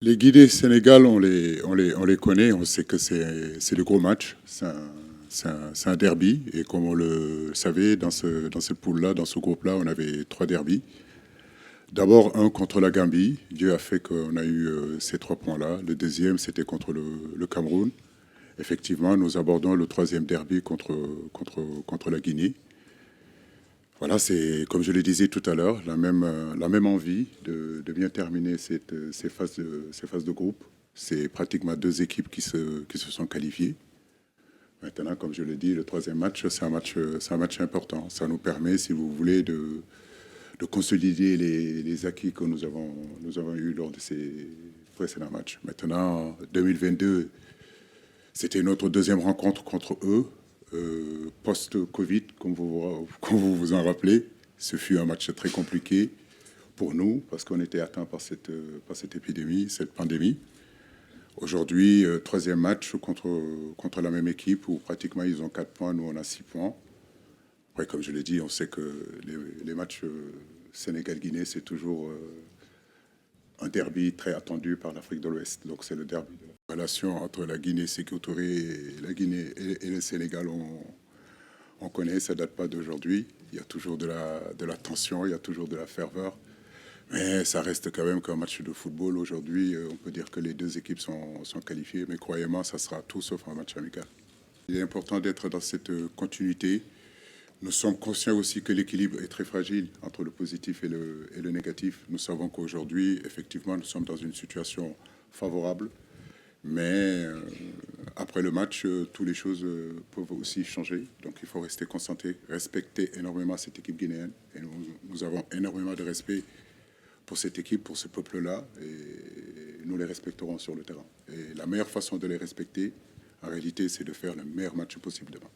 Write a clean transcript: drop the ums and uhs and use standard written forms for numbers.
Les Guinée Sénégal, on les connaît, on sait que c'est le gros match, c'est un derby. Et comme on le savait, dans cette poule-là, dans ce groupe-là, on avait trois derbys. D'abord, un contre la Gambie. Dieu a fait qu'on a eu ces 3 points-là. Le deuxième, c'était contre le Cameroun. Effectivement, nous abordons le troisième derby contre la Guinée. Voilà, c'est, comme je le disais tout à l'heure, la même envie de bien terminer ces phases de groupe. C'est pratiquement deux équipes qui se sont qualifiées. Maintenant, comme je l'ai dit, le troisième match, c'est un match important. Ça nous permet, si vous voulez, de consolider les acquis que nous avons eus lors de ces précédents matchs. Maintenant, 2022, c'était notre deuxième rencontre contre eux, post-Covid, comme vous vous en rappelez. Ce fut un match très compliqué pour nous parce qu'on était atteint par cette épidémie, cette pandémie. Aujourd'hui, troisième match contre la même équipe où pratiquement ils ont 4 points, nous on a 6 points. Après, comme je l'ai dit, on sait que les matchs Sénégal-Guinée, c'est toujours un derby très attendu par l'Afrique de l'Ouest. Donc c'est le derby. La relation entre la Guinée Sékou Touré et la Guinée et le Sénégal, on connaît, ça date pas d'aujourd'hui. Il y a toujours de la tension, il y a toujours de la ferveur. Mais ça reste quand même qu'un match de football. Aujourd'hui, on peut dire que les deux équipes sont qualifiées, mais croyez-moi, ça sera tout sauf un match amical. Il est important d'être dans cette continuité. Nous sommes conscients aussi que l'équilibre est très fragile entre le positif et le négatif. Nous savons qu'aujourd'hui, effectivement, nous sommes dans une situation favorable, mais après le match, toutes les choses peuvent aussi changer. Donc il faut rester concentré, respecter énormément cette équipe guinéenne. Et nous avons énormément de respect pour cette équipe, pour ce peuple-là, et nous les respecterons sur le terrain. Et la meilleure façon de les respecter, en réalité, c'est de faire le meilleur match possible demain.